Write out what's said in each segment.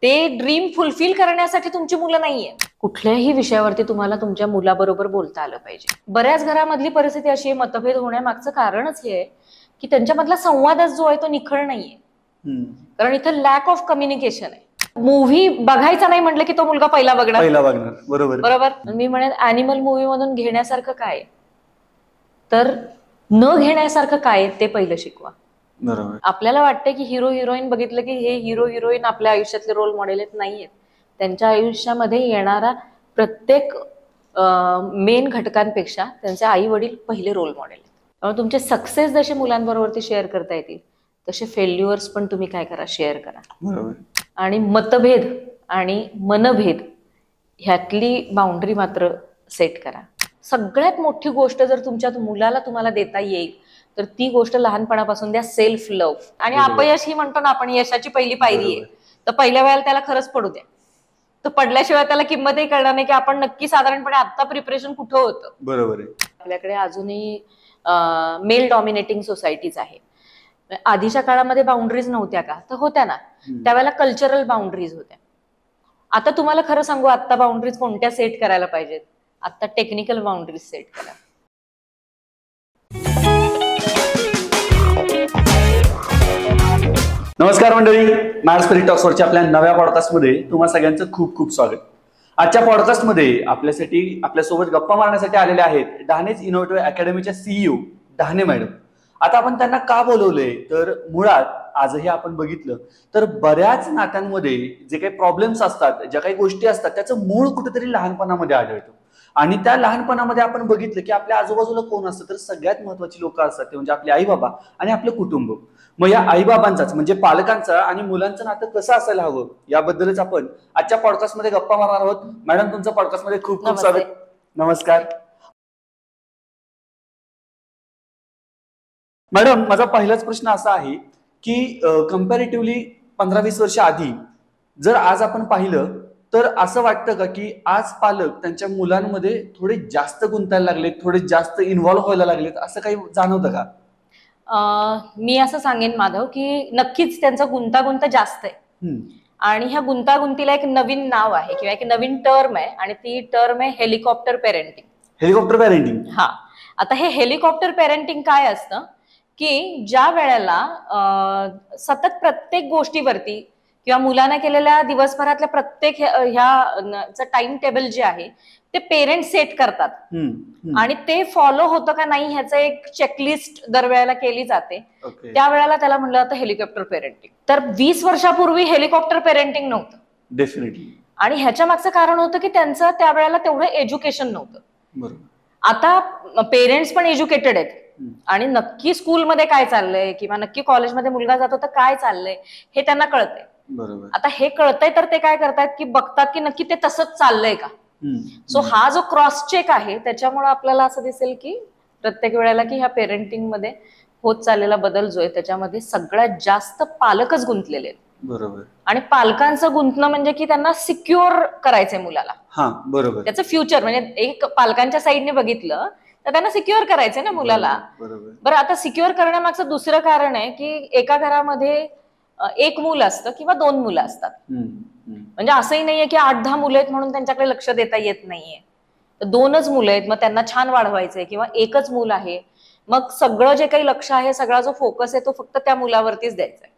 ते dream fulfil करण्यासाठी तुमची मुलं नाहीये. कुठल्याही विषयावरती तुम्हाला तुमच्या मुलाबरोबर बोलता आलं पाहिजे. बऱ्याच घरामधली परिस्थिती अशी आहे, मतभेद होण्यामागचं कारणच हे आहे की त्यांच्यामधला संवादच जो आहे तो निखळ नाहीये. कारण इथं लॅक ऑफ कम्युनिकेशन आहे. मूव्ही बघायचा नाही म्हटलं की तो मुलगा पहिला बघणार. बरोबर. मी म्हणेन अॅनिमल मूव्ही मधून घेण्यासारखं काय तर न घेण्यासारखं काय ते पहिलं शिकवा. बरोबर. आपल्याला वाटतं की हिरो हिरोईन बघितलं की हे हिरो हिरोईन आपल्या आयुष्यातले रोल मॉडेल नाहीयेत. त्यांच्या आयुष्यामध्ये येणारा प्रत्येक मेन घटकांपेक्षा त्यांचे आई वडील पहिले रोल मॉडेल आहेत. त्यामुळे तुमचे सक्सेस जसे मुलांबरोबर शेअर करता येतील तसे फेल्युअर्स पण तुम्ही काय करा, शेअर करा. बरोबर. आणि मतभेद आणि मनभेद ह्यातली बाउंड्री मात्र सेट करा. सगळ्यात मोठी गोष्ट जर तुमच्या मुलाला तुम्हाला देता येईल तर ती गोष्ट लहानपणापासून द्या, सेल्फ लव्ह. आणि अपयश ही म्हणतो ना आपण, यशाची पहिली पायरी आहे. तर पहिल्या वेळेला त्याला खरंच पडू द्या. तर पडल्याशिवाय त्याला किंमतही कळणार नाही की आपण नक्की साधारणपणे आता प्रिपरेशन कुठं होतं. बरोबर आहे. आपल्याकडे अजूनही मेल डॉमिनेटिंग सोसायटीज आहे. आधीच्या काळामध्ये बाउंड्रीज नव्हत्या का, तर होत्या ना. त्यावेळेला कल्चरल बाउंड्रीज होत्या. आता तुम्हाला खरं सांगू, आता बाउंड्रीज कोणत्या सेट करायला पाहिजेत, आता टेक्निकल बाउंड्रीज सेट करा. नमस्कार मंडळी, मॅड स्पिरिट टॉक्सवरच्या आपल्या नव्या पॉडकास्टमध्ये तुम्हा सगळ्यांचं खूप खूप स्वागत. आजच्या पॉडकास्टमध्ये आपल्यासोबत गप्पा मारण्यासाठी आलेले आहेत डहाणेज इनोव्हेटिव्ह अकॅडमीच्या सीईओ डहाणे मॅडम. आता आपण त्यांना का बोलवलंय तर मुळात आजही आपण बघितलं तर बऱ्याच नात्यांमध्ये जे काही प्रॉब्लेम्स असतात, ज्या काही गोष्टी असतात, त्याचं मूळ कुठेतरी लहानपणामध्ये आढळतं. आणि त्या लहानपणामध्ये आपण बघितलं की आपल्या आजूबाजूला कोण असतं तर सगळ्यात महत्वाची लोक असतात ते म्हणजे आपले आई बाबा आणि आपलं कुटुंब. मग या आई बाबांचाच म्हणजे पालकांचा आणि मुलांचं नातं कसं असायला हवं याबद्दलच आपण आजच्या पॉडकास्टमध्ये गप्पा मारणार आहोत. मॅडम, तुमचं पॉडकास्टमध्ये खूप खूप स्वागत. नमस्कार मॅडम. माझा पहिलाच प्रश्न असा आहे की कम्पॅरेटिव्हली 15-20 वर्ष आधी जर आज आपण पाहिलं तर असं वाटतं का की आज पालक त्यांच्या मुलांमध्ये थोडे जास्त गुंतायला लागलेत, थोडे जास्त इन्व्हॉल्व्ह व्हायला लागलेत, असं काही जाणवतं का? मी असं सांगेन माधव की नक्कीच त्यांचा गुंतागुंत जास्त आहे. आणि ह्या गुंतागुंतीला एक नवीन नाव आहे किंवा एक नवीन टर्म आहे आणि ती टर्म आहे हेलिकॉप्टर पेरेंटिंग. Helicopter parenting. हा. आता हे हेलिकॉप्टर पेरेंटिंग काय असतं की ज्या वेळेला सतत प्रत्येक गोष्टीवरती किंवा मुलांना केलेल्या दिवसभरातल्या प्रत्येक ह्या टाइम टेबल जे आहे ते पेरेंट्स सेट करतात आणि ते फॉलो होतं का नाही ह्याचं एक चेकलिस्ट दरवेळेला केली जाते. त्यावेळेला त्याला म्हणलं जातं हेलिकॉप्टर पेरेंटिंग. तर 20 वर्षापूर्वी हेलिकॉप्टर पेरेंटिंग नव्हतं डेफिनेटली. आणि ह्याच्या मागचं कारण होतं की त्यांचं त्यावेळेला तेवढं एज्युकेशन नव्हतं. आता पेरेंट्स पण एज्युकेटेड आहेत आणि नक्की स्कूलमध्ये काय चाललंय किंवा नक्की कॉलेजमध्ये मुलगा जातो तर काय चाललंय हे त्यांना कळतंय. आता हे कळतंय तर ते काय करतायत की बघतात की नक्की ते तसंच चाललंय का. सो हा जो क्रॉस चेक आहे त्याच्यामुळे आपल्याला असं दिसेल की प्रत्येक वेळेला की ह्या पेरेंटिंग मध्ये होत चाललेला बदल जो आहे त्याच्यामध्ये सगळ्यात जास्त पालकच गुंतलेले आहेत. बरोबर. आणि पालकांचं गुंतणं म्हणजे की त्यांना सिक्युअर करायचंय मुलाला. हा, बरोबर. त्याचं फ्युचर म्हणजे एक पालकांच्या साईडने बघितलं तर त्यांना सिक्युअर करायचंय ना मुलाला. बरं, आता सिक्युअर करण्यामागचं दुसरं कारण आहे की एका घरामध्ये एक मूल असतं किंवा 2 मुलं असतात. म्हणजे असंही नाहीये की 8-10 मुलं आहेत म्हणून त्यांच्याकडे लक्ष देता येत नाहीये. तर 2च मुलं आहेत, मग त्यांना छान वाढवायचंय किंवा एकच मूल आहे, मग सगळं जे काही लक्ष आहे, सगळा जो फोकस आहे तो फक्त त्या मुलावरतीच द्यायचा आहे.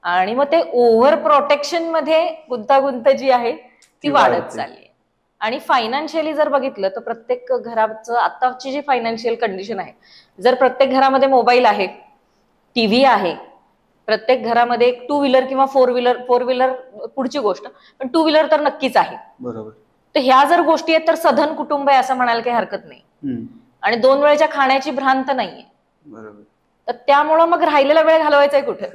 आणि मग ते ओव्हर प्रोटेक्शन मध्ये गुंतागुंत जी आहे ती वाढत चालली. आणि फायनान्शियली जर बघितलं तर प्रत्येक घराचं आताची जी फायनान्शियल कंडिशन आहे, जर प्रत्येक घरामध्ये मोबाईल आहे, टीव्ही आहे, प्रत्येक घरामध्ये एक 2 व्हीलर किंवा 4 व्हीलर पुढची गोष्ट, पण 2 व्हीलर तर नक्कीच आहे. बरोबर. तर ह्या जर गोष्टी आहेत तर सधन कुटुंब आहे असं म्हणायला काही हरकत नाही. आणि 2 वेळच्या खाण्याची भ्रांत नाहीये. बरोबर. तर त्यामुळं मग राहिलेला वेळ घालवायचा आहे कुठे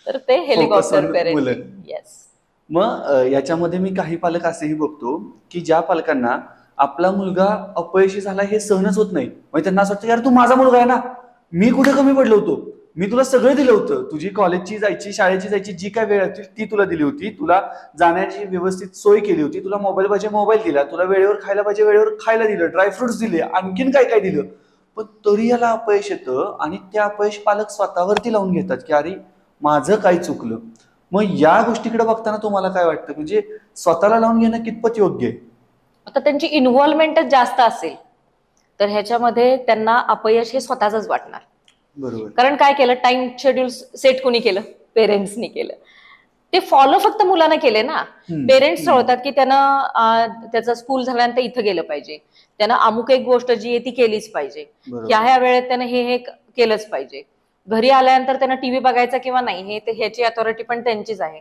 तर ते हेलिकॉप्टर पेरेंटिंग. येस. मग याच्यामध्ये मी काही पालक असेही बघतो की ज्या पालकांना आपला मुलगा अपयशी झाला हे सहनच होत नाही. म्हणजे त्यांना असं वाटतं यार तू माझा मुलगा आहे ना, मी कुठे कमी पडलो होतो, मी तुला सगळं दिलं होतं, तुझी कॉलेजची जायची, शाळेची जायची जी काय वेळ होती ती तुला दिली होती, तुला जाण्याची व्यवस्थित सोय केली होती, तुला मोबाईल पाहिजे मोबाईल दिला, तुला वेळेवर खायला पाहिजे वेळेवर खायला दिलं, ड्रायफ्रुट्स दिले, आणखीन काय काय दिलं, पण तरी याला अपयश येतं आणि ते अपयश पालक स्वतःवरती लावून घेतात की अरे माझं काय चुकलं. मग या गोष्टीकडे बघताना तुम्हाला काय वाटतं, म्हणजे स्वतःला लावून घेणं कितपत योग्य आहे? आता त्यांची इन्व्हॉल्वमेंटच जास्त असेल तर ह्याच्यामध्ये त्यांना अपयश हे स्वतःच वाटणार. बरोबर. कारण काय केलं, टाइम शेड्यूल सेट कोणी केलं? पेरेंट्सनी केलं. ते फॉलो फक्त मुलांना केले ना. पेरेंट्स ठरवतात की त्यानं त्याचं स्कूल झाल्यानंतर इथं गेलं पाहिजे, त्यानं अमुक एक गोष्ट जी आहे ती केलीच पाहिजे, ह्या वेळेत त्यानं हे केलंच पाहिजे, घरी आल्यानंतर त्यानं टीव्ही बघायचा किंवा नाही ह्याची अथॉरिटी पण त्यांचीच आहे,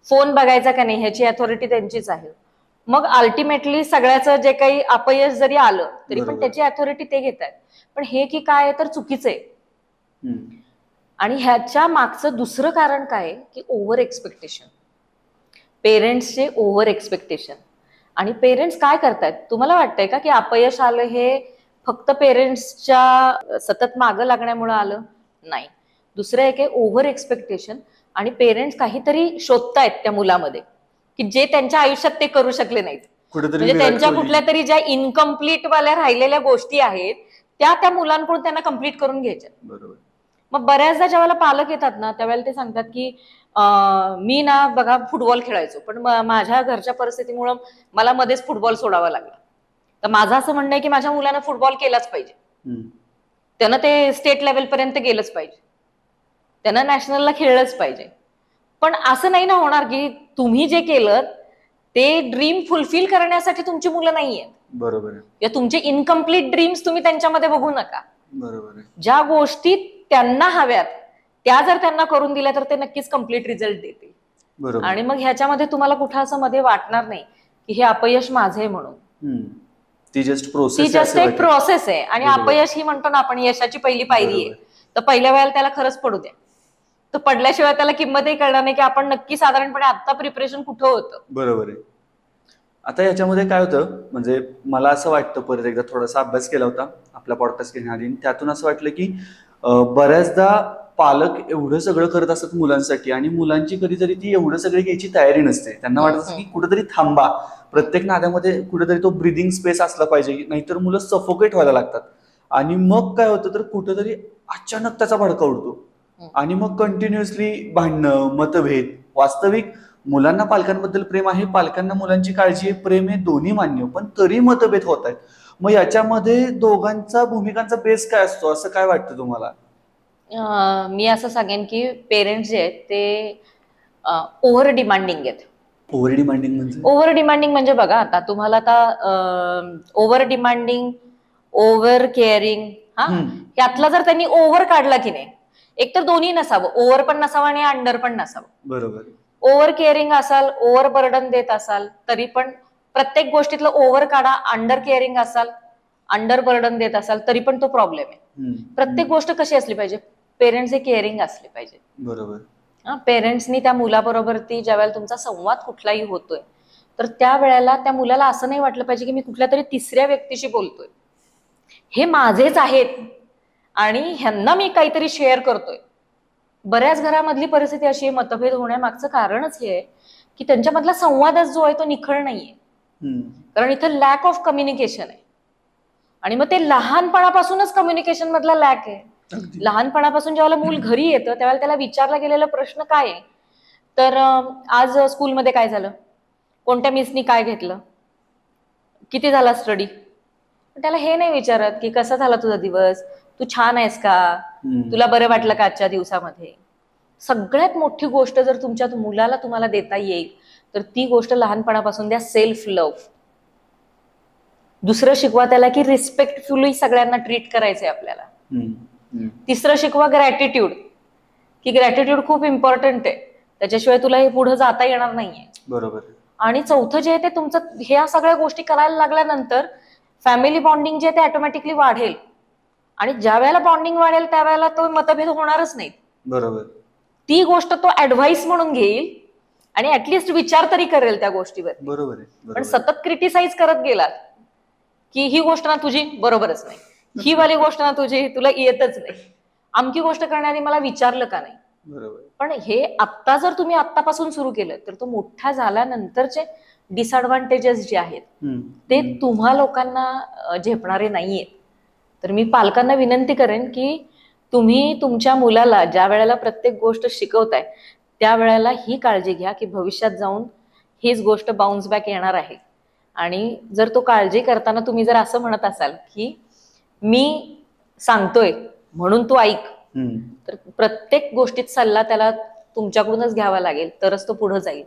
फोन बघायचा का नाही ह्याची अथॉरिटी त्यांचीच आहे. मग अल्टिमेटली सगळ्याचं जे काही अपयश जरी आलं तरी पण त्याची अथॉरिटी ते घेत आहेत. पण हे की काय आहे तर चुकीचं आहे. आणि ह्याच्या मागचं दुसरं कारण काय आहे की ओव्हर एक्सपेक्टेशन, पेरेंट्सचे ओव्हर एक्सपेक्टेशन. आणि पेरेंट्स काय करतायत, तुम्हाला वाटतंय का की अपयश आलं हे फक्त पेरेंट्सच्या सतत मागं लागण्यामुळे आलं? नाही. दुसरं एक आहे ओव्हर एक्सपेक्टेशन. आणि पेरेंट्स काहीतरी शोधतायत त्या मुलामध्ये की जे त्यांच्या आयुष्यात ते करू शकले नाहीत, म्हणजे त्यांच्या कुठल्या तरी ज्या इनकम्प्लीट वाल्या राहिलेल्या गोष्टी आहेत त्या मुलांकडून त्यांना कम्प्लीट करून घ्यायच्या. बरोबर. मग बऱ्याचदा ज्यावेळेला पालक येतात ना त्यावेळेला ते सांगतात की मी ना बघा फुटबॉल खेळायचो पण माझ्या घरच्या परिस्थितीमुळे मला मध्येच फुटबॉल सोडावा लागला. तर माझं असं म्हणणं आहे की माझ्या मुलानं फुटबॉल केलाच पाहिजे, त्यानं ते स्टेट लेवल पर्यंत गेलंच पाहिजे, त्यानं नॅशनलला खेळलंच पाहिजे. पण असं नाही ना होणार की तुम्ही जे केलं ते ड्रीम फुलफिल करण्यासाठी तुमची मुलं नाहीये. बरोबर. या तुमचे इनकम्प्लीट ड्रीम्स तुम्ही त्यांच्यामध्ये बघू नका. बरोबर. ज्या गोष्टी त्यांना हव्यात त्या जर त्यांना करून दिल्या तर ते नक्कीच कम्प्लीट रिझल्ट देतील. बरोबर. आणि मग ह्याच्यामध्ये तुम्हाला कुठं असं मध्ये वाटणार नाही की हे अपयश माझं आहे म्हणून. ती जस्ट एक प्रोसेस आहे. आणि अपयश ही म्हणतो ना आपण यशाची पहिली पायरी आहे. तर पहिल्या वेळेला त्याला खरंच पडू द्या, तर पडल्याशिवाय त्याला किंमतही कळणार नाही की आपण नक्की साधारणपणे आता प्रिपरेशन कुठं होतं. बरोबर आहे. आता याच्यामध्ये काय होतं, म्हणजे मला असं वाटतं, परत एकदा थोडासा अभ्यास केला होता आपला पॉडकास्ट घेण्याआधी, त्यातून असं वाटलं की बऱ्याचदा पालक एवढं सगळं करत असतात मुलांसाठी आणि मुलांची कधीतरी ती एवढं सगळं घ्यायची तयारी नसते. त्यांना वाटत असतं की कुठेतरी थांबा, प्रत्येक नाद्यामध्ये कुठेतरी तो ब्रिदिंग स्पेस असला पाहिजे, नाहीतर मुलं सफोकेट व्हायला लागतात. आणि मग काय होतं तर कुठेतरी अचानक त्याचा भडका उडतो आणि मग कंटिन्युअसली भांडणं, मतभेद. वास्तविक मुलांना पालकांबद्दल प्रेम आहे, पालकांना मुलांची काळजी आहे, प्रेम आहे, दोन्ही मान्य, पण तरी मतभेद होत आहेत. मग याच्यामध्ये दोघांचा भूमिकांचा बेस काय असतो, असं काय वाटतं तुम्हाला? मी असं सांगेन की पेरेंट्स जे आहेत ते ओव्हर डिमांडिंग आहेत. ओव्हर डिमांडिंग म्हणजे? ओव्हर डिमांडिंग म्हणजे बघा, आता तुम्हाला आता ओव्हर डिमांडिंग, ओव्हर केअरिंग, यातला जर त्यांनी ओव्हर काढला की नाही, एकतर दोन्ही नसावं, ओव्हर पण नसावं आणि अंडर पण नसावं. बरोबर. ओव्हर केअरिंग असाल, ओव्हर बर्डन देत असाल तरी पण प्रत्येक गोष्टीतलं ओव्हर काढा. अंडर केअरिंग असाल, अंडर बर्डन देत असाल तरी पण तो प्रॉब्लेम आहे. प्रत्येक गोष्ट कशी असली पाहिजे, पेरेंट्स हे केअरिंग असले पाहिजे. बरोबर. पेरेंट्सनी त्या मुलाबरोबरती ज्या वेळेला तुमचा संवाद कुठलाही होतोय तर त्या वेळेला त्या मुलाला असं नाही वाटलं पाहिजे की मी कुठल्या तरी तिसऱ्या व्यक्तीशी बोलतोय, हे माझेच आहेत आणि ह्यांना मी काहीतरी शेअर करतोय. बऱ्याच घरामधली परिस्थिती अशी आहे, मतभेद होण्यामागचं कारणच हे आहे की त्यांच्यामधला संवादच जो आहे तो निखळ नाहीये. कारण इथं लॅक ऑफ कम्युनिकेशन आहे. आणि मग ते लहानपणापासूनच कम्युनिकेशन मधला लॅक आहे. लहानपणापासून जेव्हा मूल घरी येतं त्यावेळेला त्याला विचारला गेलेला प्रश्न काय आहे, तर आज स्कूलमध्ये काय झालं, कोणत्या मिसनी काय घेतलं, किती झाला स्टडी. त्याला हे नाही विचारत की कसा झाला तुझा दिवस, तू छान आहेस का, तुला बरं वाटलं का आजच्या दिवसामध्ये. सगळ्यात मोठी गोष्ट जर तुमच्या मुलाला तुम्हाला देता येईल तर ती गोष्ट लहानपणापासून द्या, सेल्फ लव्ह. दुसरं शिकवा त्याला की रिस्पेक्टफुली सगळ्यांना ट्रीट करायचंय आपल्याला. तिसरं शिकवा ग्रॅटिट्यूड, की ग्रॅटिट्यूड खूप इम्पॉर्टंट आहे, त्याच्याशिवाय तुला हे पुढे जाता येणार नाहीये. बरोबर. आणि चौथं जे आहे ते तुमचं ह्या सगळ्या गोष्टी करायला लागल्यानंतर फॅमिली बॉन्डिंग जे आहे ते ऑटोमॅटिकली वाढेल. आणि ज्या वेळेला बॉन्डिंग वाढेल त्यावेळेला तो मतभेद होणारच नाही. बरोबर. ती गोष्ट तो ऍडव्हाइस म्हणून घेईल आणि ऍटलिस्ट विचार तरी करेल त्या गोष्टीवर. बरोबर आहे. पण सतत क्रिटिसाइज करत गेलात की ही गोष्ट ना तुझी बरोबरच नाही, ही वाली गोष्ट ना तुझी तुला येतच नाही, अमकी गोष्ट करण्याआधी मला विचारलं का नाही. बरोबर. पण हे आत्ता जर तुम्ही आत्तापासून सुरू केलं तर तो मोठा झाल्यानंतरचे डिसएडव्हान्टेजेस जे आहेत ते तुम्हा लोकांना झेपणारे नाहीयेत. तर मी पालकांना विनंती करेन की तुम्ही तुमच्या मुलाला ज्या वेळेला प्रत्येक गोष्ट शिकवताय त्यावेळेला ही काळजी घ्या की भविष्यात जाऊन हीच गोष्ट बाउन्स बॅक येणार आहे. आणि जर तो काळजी करताना तुम्ही जर असं म्हणत असाल की मी सांगतोय म्हणून तू ऐक, तर प्रत्येक गोष्टीत सल्ला त्याला तुमच्याकडूनच घ्यावा लागेल, तरच तो पुढे जाईल.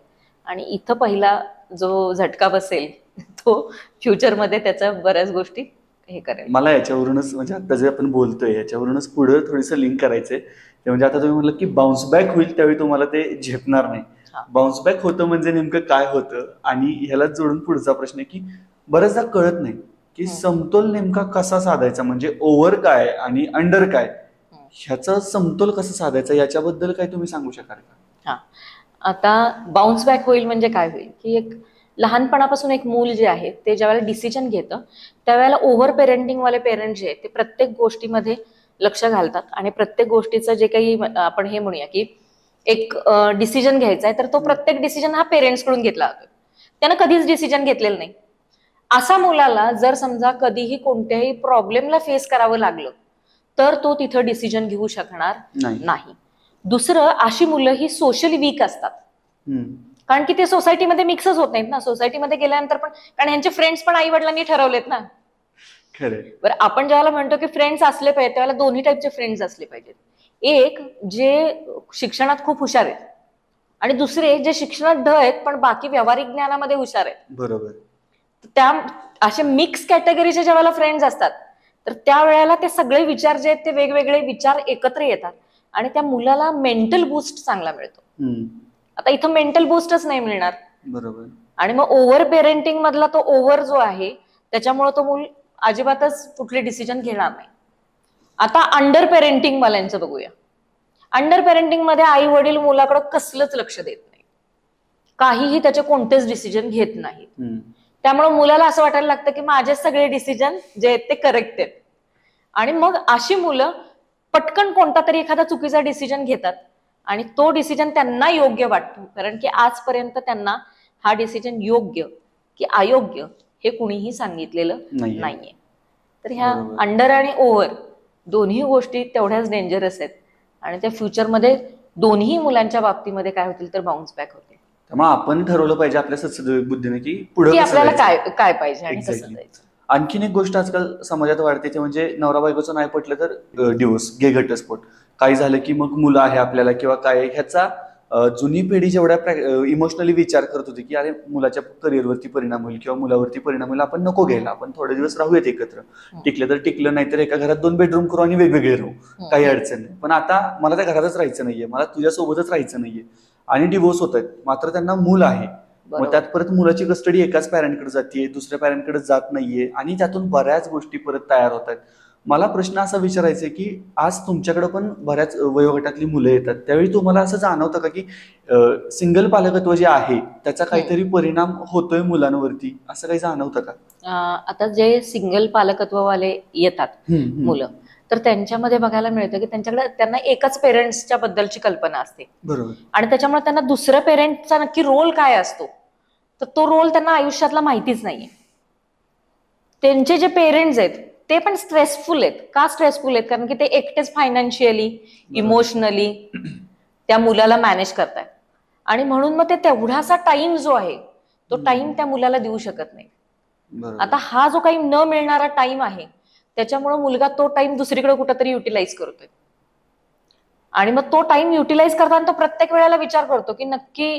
आणि इथं पहिला जो झटका बसेल तो फ्युचरमध्ये त्याच्या बऱ्याच गोष्टी हे करेल. मला याच्यावरूनच म्हणजे आता जे आपण बोलतोय याच्यावरूनच पुढे थोडंसं लिंक करायचंय. ते म्हणजे आता तुम्ही म्हणलं की बाउन्स बॅक होईल त्यावेळी तुम्हाला ते झेपणार नाही. बाउन्स बॅक होतं म्हणजे नेमकं काय होतं, आणि ह्याला जोडून पुढचा प्रश्न आहे की बऱ्याचदा कळत नाही की समतोल नेमका कसा साधायचा, म्हणजे ओव्हर काय आणि अंडर काय, ह्याचा समतोल कसं साधायचा याच्याबद्दल काय तुम्ही सांगू शकाल का? हा, आता बाउन्स बॅक होईल म्हणजे काय होईल की एक लहानपणापासून एक मूल जे आहे ते ज्यावेळेला डिसिजन घेतं त्यावेळेला ओव्हर पेरेंटिंग वाले पेरेंट जे आहेत ते प्रत्येक गोष्टीमध्ये लक्ष घालतात आणि प्रत्येक गोष्टीचं जे काही आपण हे म्हणूया की एक डिसिजन घ्यायचा आहे तर तो प्रत्येक डिसिजन हा पेरेंट्स कडून घेतला जातो. त्यानं कधीच डिसिजन घेतलेलं नाही. असा मुलाला जर समजा कधीही कोणत्याही प्रॉब्लेमला फेस करावं लागलं तर तो तिथं डिसिजन घेऊ शकणार नाही. दुसरं, अशी मुलं ही सोशली वीक असतात, कारण की ते सोसायटीमध्ये मिक्सच होत नाहीत ना. सोसायटीमध्ये गेल्यानंतर पण, कारण यांचे फ्रेंड्स पण आई वडिलांनी ठरवलेत ना. बरं, आपण ज्याला म्हणतो की फ्रेंड्स असले पाहिजे त्यावेळेला दोन्ही टाईपचे फ्रेंड्स असले पाहिजेत. एक जे शिक्षणात खूप हुशार आहेत आणि दुसरे जे शिक्षणात ढ आहेत पण बाकी व्यावहारिक ज्ञानामध्ये हुशार आहेत. बरोबर. त्या असे मिक्स कॅटेगरीचे ज्या वेळेला फ्रेंड्स असतात तर त्यावेळेला ते सगळे विचार जे आहेत ते वेगवेगळे विचार एकत्र येतात आणि त्या मुलाला मेंटल बूस्ट चांगला मिळतो. आता इथं मेंटल बूस्टच नाही मिळणार. बरोबर. आणि मग ओव्हर पेरेंटिंग मधला तो ओव्हर जो आहे त्याच्यामुळे तो मूल अजिबातच कुठले डिसिजन घेणार नाही. आता अंडर पेरेंटिंग वाल्यांचं बघूया. अंडर पेरेंटिंग मध्ये आई वडील मुलाकडे कसलंच लक्ष देत नाही, काहीही त्याचे कोणतेच डिसिजन घेत नाहीत. त्यामुळे मुलाला असं वाटायला लागतं की माझे सगळे डिसिजन जे आहेत ते करेक्ट आहेत. आणि मग अशी मुलं पटकन कोणता तरी एखादा चुकीचा डिसिजन घेतात आणि तो डिसिजन त्यांना योग्य वाटतो, कारण की आजपर्यंत त्यांना हा डिसिजन योग्य की अयोग्य हे कुणीही सांगितलेलं नाहीये. तर ह्या अंडर आणि ओव्हर दोन्ही गोष्टी तेवढ्याच डेंजरस आहेत आणि त्या फ्युचरमध्ये दोन्ही मुलांच्या बाबतीमध्ये काय होतील तर बाउन्स बॅक होतील. त्यामुळे आपण ठरवलं पाहिजे आपल्या सद्सद्विवेक बुद्धीने की पुढे आपल्याला काय पाहिजे आणि कसं जायचं. आणखीन एक गोष्ट आजकाल समाजात वाढते ते म्हणजे नवरा बायकोचं नाही पटलं तर डिवोर्स, घटस्फोट. काही झालं की मग मुलं आहे आपल्याला किंवा काय, ह्याचा जुनी पिढी जेवढ्या इमोशनली विचार करत होती की अरे मुलाच्या करिअरवरती परिणाम होईल किंवा मुलावरती परिणाम होईल, आपण नको घ्यायला, आपण थोडे दिवस राहूयात एकत्र, टिकलं तर टिकलं, नाहीतर एका घरात 2 बेडरूम करू आणि वेगवेगळे राहू, काही अडचण नाही. पण आता मला त्या घरातच राहायचं नाहीये, मला तुझ्यासोबतच राहायचं नाहीये आणि डिवोर्स होत आहेत, मात्र त्यांना मूल आहे. मग त्यात परत मुलाची कस्टडी एकाच पॅरेंटकडे जाते, दुसऱ्या पॅरेंटकडे जात नाहीये आणि त्यातून बऱ्याच गोष्टी परत तयार होत आहेत. मला प्रश्न असा विचारायचा आहे की आज तुमच्याकडे पण बऱ्याच वयोगटातली मुलं येतात, त्यावेळी तुम्हाला असं जाणवतं का की सिंगल पालकत्व जे आहे त्याचा काहीतरी परिणाम होतोय मुलांवरती, असं काही जाणवतं का? आता जे सिंगल पालकत्ववाले येतात मुलं तर त्यांच्यामध्ये बघायला मिळतं की त्यांना एकच पेरेंट्सच्या बद्दलची कल्पना असते. बरोबर. आणि त्याच्यामुळे त्यांना दुसऱ्या पेरेंटचा नक्की रोल काय असतो तर तो रोल त्यांना आयुष्यातला माहितीच नाहीये. त्यांचे जे पेरेंट्स आहेत ते पण स्ट्रेसफुल आहेत. का स्ट्रेसफुल आहेत? कारण की ते एकटेच फायनान्शियली, इमोशनली त्या मुलाला मॅनेज करतायत आणि म्हणून मग ते तेवढासा टाइम जो आहे तो टाइम त्या मुलाला देऊ शकत नाही. आता हा जो काही न मिळणारा टाइम आहे त्याच्यामुळे मुलगा तो टाइम दुसरीकडे कुठेतरी युटिलाइज करतोय आणि मग तो टाइम युटिलाइज करताना तो प्रत्येक वेळेला विचार करतो की नक्की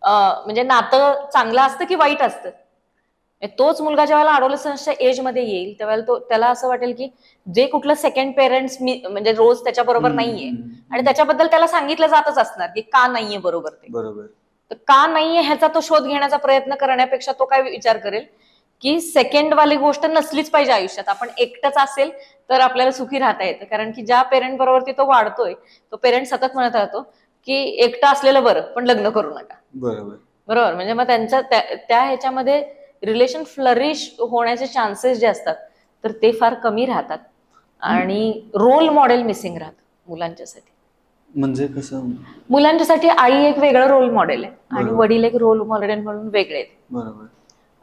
म्हणजे नातं चांगलं असतं की वाईट असतं. तोच मुलगा ज्यावेळेला अडोलसन्सच्या एज मध्ये येईल त्यावेळेला त्याला असं वाटेल की जे कुठलं सेकंड पेरेंट्स म्हणजे रोज त्याच्या बरोबर नाहीये आणि त्याच्याबद्दल त्याला सांगितलं जातच असणार की का नाहीये बरोबर ते. बरोबर. तर का नाहीये ह्याचा तो शोध घेण्याचा प्रयत्न करण्यापेक्षा तो काय विचार करेल की सेकंड वाली गोष्ट नसलीच पाहिजे आयुष्यात. आपण एकटंच असेल तर आपल्याला सुखी राहता येतं, कारण की ज्या पेरेंट बरोबर तो वाढतोय तो पेरेंट सतत म्हणत राहतो की एकटं असलेलं बरं पण लग्न करू नका. बरोबर. म्हणजे मग त्यांच्या त्या ह्याच्यामध्ये रिलेशन फ्लरिश होण्याचे चान्सेस जे असतात तर ते फार कमी राहतात आणि रोल मॉडेल मिसिंग राहतात मुलांच्यासाठी. म्हणजे कसं? मुलांच्यासाठी आई एक वेगळं रोल मॉडेल आहे आणि वडील एक रोल मॉडेल म्हणून वेगळे आहेत. बरोबर.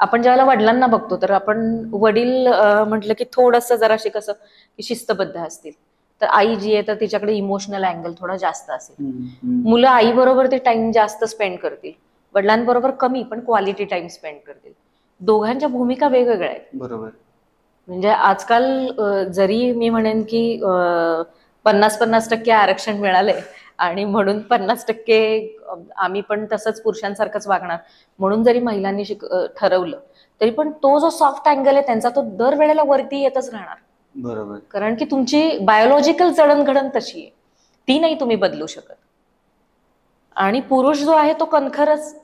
आपण ज्यावेळेला वडिलांना बघतो तर आपण वडील म्हटलं की थोडंसं जराशी कसं की शिस्तबद्ध असतील तर आई जी आहे तर तिच्याकडे इमोशनल अँगल थोडा जास्त असेल. हम्म. मुलं आई बरोबर ते टाइम जास्त स्पेंड करतील, वडिलांबरोबर कमी पण क्वालिटी टाइम स्पेंड करतील. दोघांच्या भूमिका वेगवेगळ्या आहेत. बरोबर. म्हणजे आजकाल जरी मी म्हणेन की 50-50% आरक्षण मिळालंय आणि म्हणून 50% आम्ही पण तसंच पुरुषांसारखंच वागणार म्हणून जरी महिलांनी ठरवलं, तरी पण तो जो सॉफ्ट अँगल आहे त्यांचा तो दरवेळेला वरती येतच राहणार. बरोबर. कारण की तुमची बायोलॉजिकल जडणघडण तशी आहे, ती नाही तुम्ही बदलू शकत. आणि पुरुष जो आहे तो कणखरच